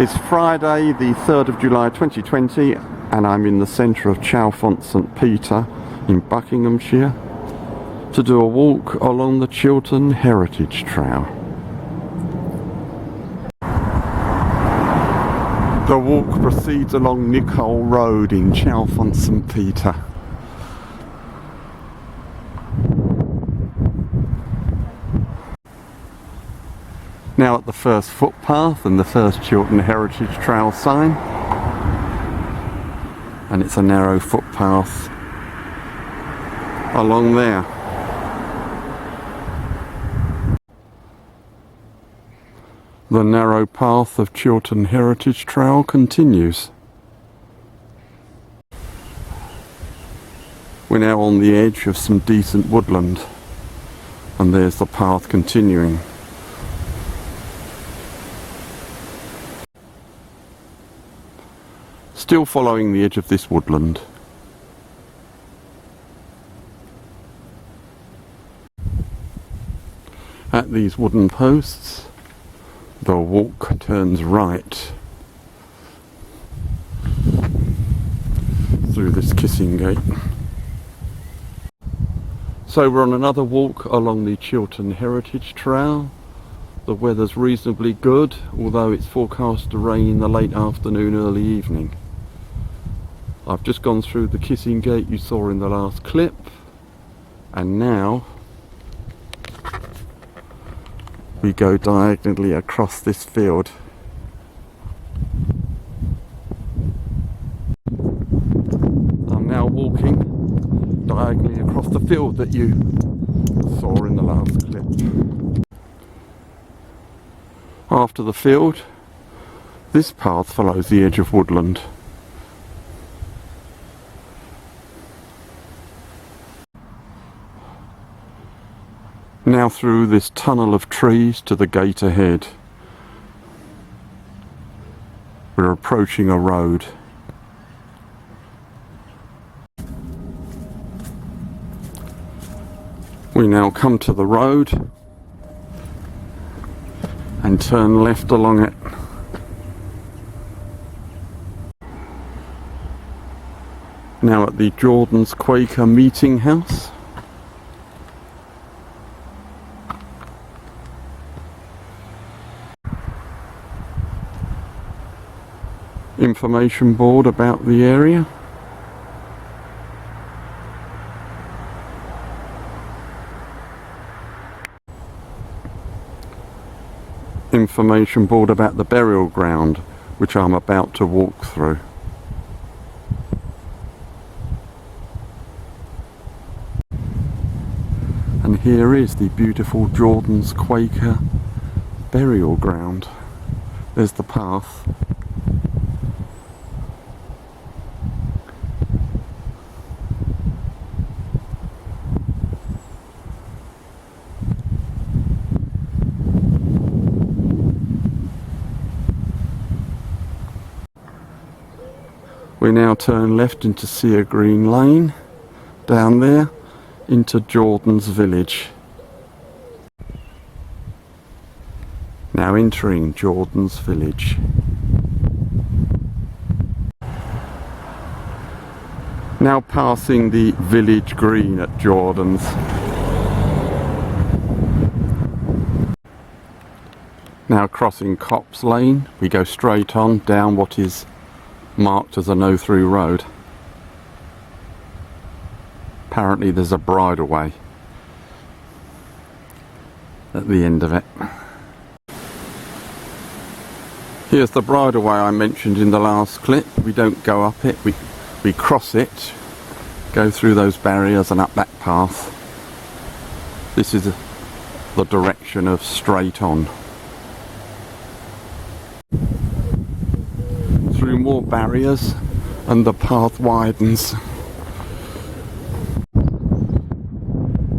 It's Friday the 3rd of July 2020 and I'm in the centre of Chalfont St in Buckinghamshire to do a walk along the Chiltern Heritage Trail. The walk proceeds along Nicole Road in Chalfont St. Now at the first footpath and the first Chiltern Heritage Trail sign, and it's a narrow footpath along there. The narrow path of Chiltern Heritage Trail continues. We're now on the edge of some decent woodland, and there's the path continuing. Still following the edge of this woodland. At these wooden posts, the walk turns right through this kissing gate. So we're on another walk along the Chiltern Heritage Trail. The weather's reasonably good, although it's forecast to rain in the late afternoon, early evening. I've just gone through the kissing gate you saw in the last clip, and now we go diagonally across this field. I'm now walking diagonally across the field that you saw in the last clip. After the field, this path follows the edge of woodland. Now through this tunnel of trees to the gate ahead. We're approaching a road. We now come to the road and turn left along it. Now at the Jordan's Quaker Meeting House. Information board about the area. Information board about the burial ground, which I'm about to walk through. And here is the beautiful Jordan's Quaker burial ground. There's the path. We now turn left into Sea Green Lane, down there into Jordan's village. Now entering Jordan's village. Now passing the village green at Jordan's. Now crossing Copse Lane, we go straight on down what is marked as a no-through road. Apparently there's a bridleway at the end of it. Here's the bridleway I mentioned in the last clip. We don't go up it, we cross it, go through those barriers and up that path. This is the direction of straight on. Through more barriers and the path widens.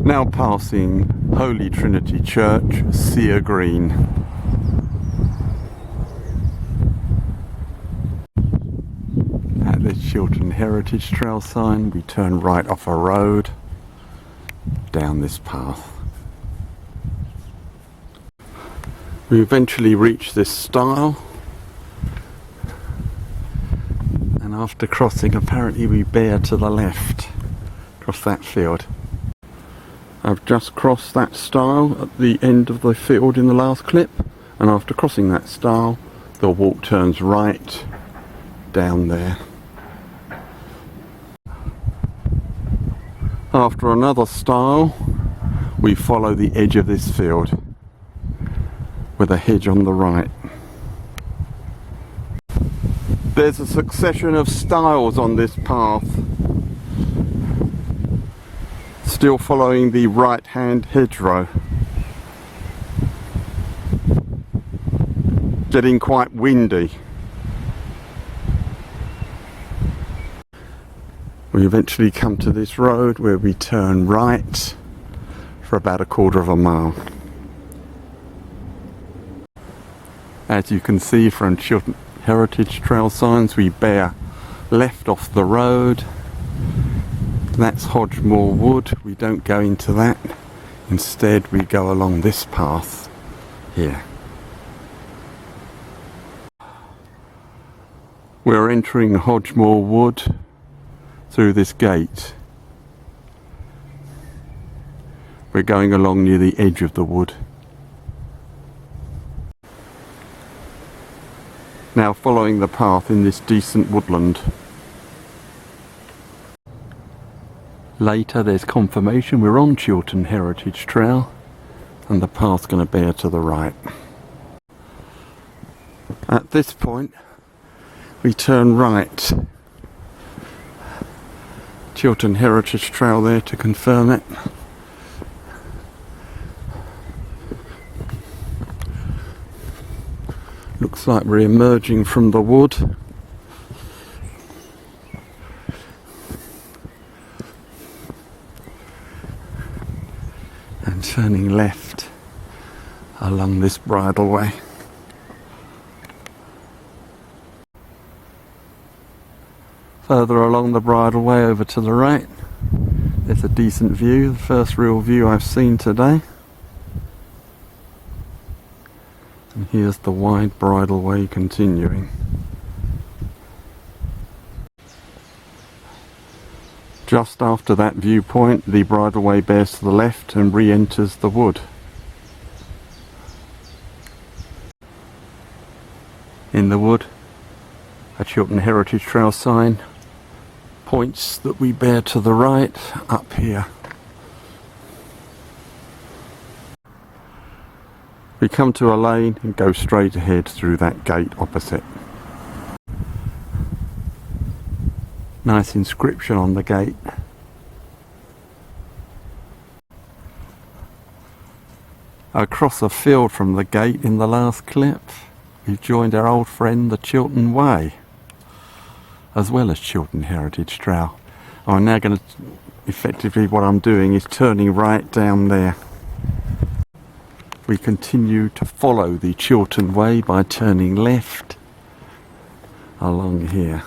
Now passing Holy Trinity Church, Sea Green. At the Chiltern Heritage Trail sign, we turn right off a road down this path. We eventually reach this stile After crossing, apparently we bear to the left, across that field. I've just crossed that stile at the end of the field in the last clip, and after crossing that stile, the walk turns right down there. After another stile, we follow the edge of this field with a hedge on the right. There's a succession of stiles on this path, still following the right hand hedgerow. Getting quite windy. We eventually come to this road where we turn right for about a quarter of a mile. As you can see from Chiltern Heritage Trail signs, we bear left off the road. That's Hodgemore Wood. We don't go into that. Instead, we go along this path here. We're entering Hodgemore Wood through this gate. We're going along near the edge of the wood. Now following the path in this decent woodland. Later there's confirmation we're on Chiltern Heritage Trail and the path's going to bear to the right. At this point we turn right. Chiltern Heritage Trail there to confirm it. Looks like we're emerging from the wood. And turning left along this bridleway. Further along the bridleway over to the right, there's a decent view, the first real view I've seen today. And here's the wide bridleway continuing. Just after that viewpoint, the bridleway bears to the left and re-enters the wood. In the wood, a Chiltern Heritage Trail sign points that we bear to the right up here. We come to a lane and go straight ahead through that gate opposite. Nice inscription on the gate. Across a field from the gate in the last clip, we've joined our old friend the Chiltern Way, as well as Chiltern Heritage Trail. I'm now going to, effectively what I'm doing is turning right down there. We continue to follow the Chiltern Way by turning left along here.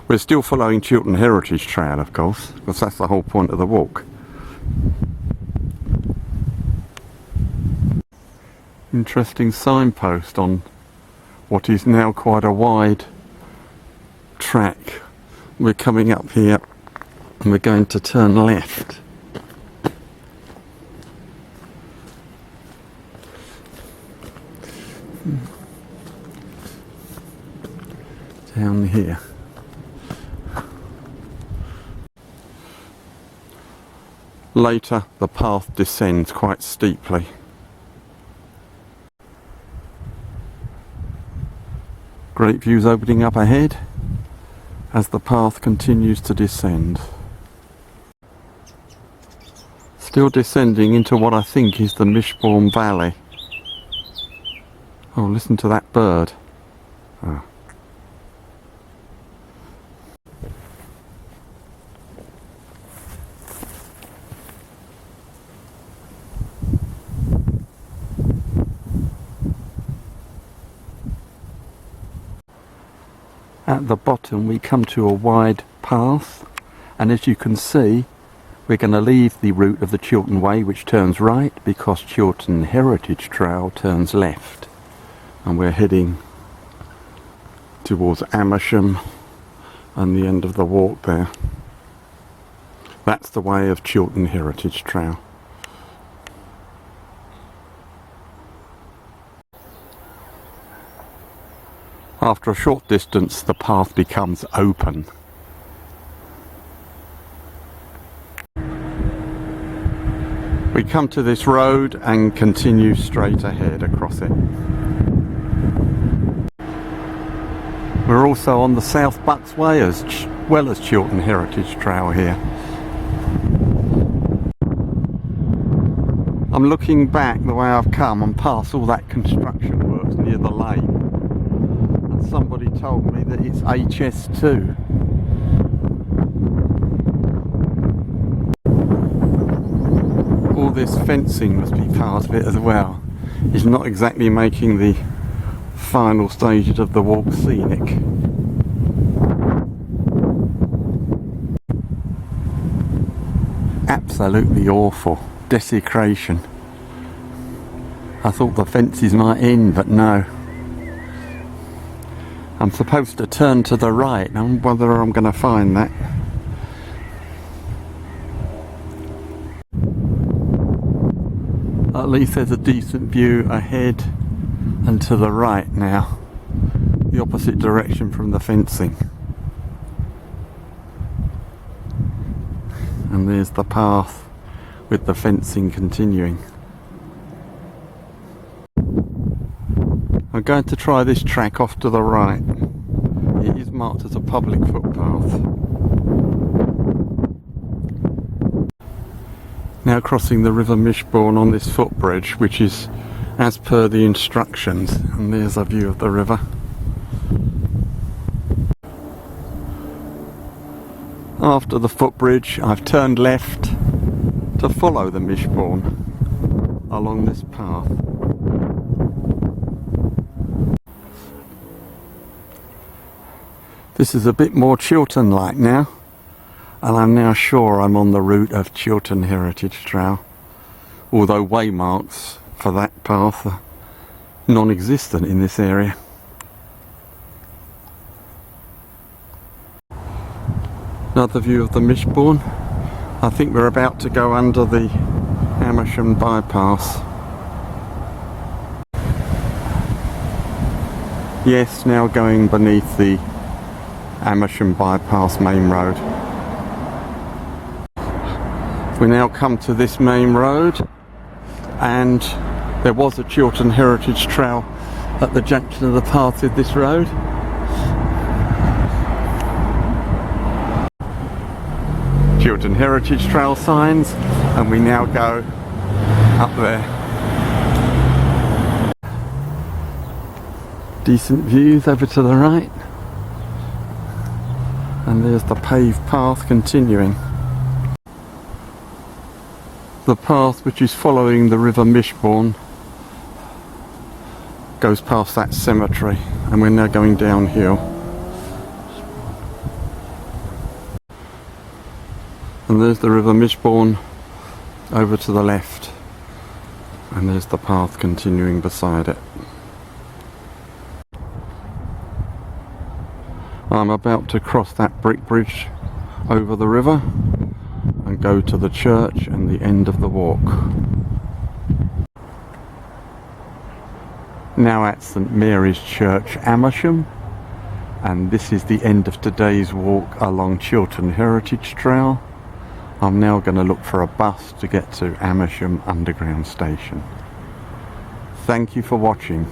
We're still following Chiltern Heritage Trail, of course, because that's the whole point of the walk. Interesting signpost on what is now quite a wide track. We're coming up here and we're going to turn left. Down here. Later the path descends quite steeply. Great views opening up ahead as the path continues to descend. Still descending into what I think is the Mishbourne Valley. Oh, listen to that bird. Oh. At the bottom we come to a wide path, and as you can see we're going to leave the route of the Chiltern Way, which turns right, because Chiltern Heritage Trail turns left, and we're heading towards Amersham and the end of the walk there. That's the way of Chiltern Heritage Trail. After a short distance, the path becomes open. We come to this road and continue straight ahead across it. We're also on the South Bucks Way as well as Chiltern Heritage Trail here. I'm looking back the way I've come and past all that construction works near the lane. And somebody told me that it's HS2. All this fencing must be part of it as well. It's not exactly making the final stages of the walk scenic. Absolutely awful. Desecration. I thought the fences might end, but no. I'm supposed to turn to the right. I wonder whether I'm going to find that. At least there's a decent view ahead and to the right now. The opposite direction from the fencing. And there's the path with the fencing continuing. I'm going to try this track off to the right. It is marked as a public footpath. Now crossing the River Mishbourne on this footbridge, which is as per the instructions, and there's a view of the river. After the footbridge, I've turned left to follow the Mishbourne along this path. This is a bit more Chiltern-like now, and I'm now sure I'm on the route of Chiltern Heritage Trail, although waymarks for that path are non-existent in this area. Another view of the Mishbourne. I think we're about to go under the Amersham bypass. Yes, now going beneath the Amersham bypass main road. We now come to this main road, and there was a Chiltern Heritage Trail at the junction of the path with this road. Chiltern Heritage Trail signs, and we now go up there. Decent views over to the right, and there's the paved path continuing. The path, which is following the River Mishbourne, goes past that cemetery, and we're now going downhill. And there's the River Mishbourne over to the left, and there's the path continuing beside it. I'm about to cross that brick bridge over the river and go to the church and the end of the walk. Now at St Mary's Church, Amersham, and this is the end of today's walk along Chiltern Heritage Trail. I'm now going to look for a bus to get to Amersham Underground Station. Thank you for watching.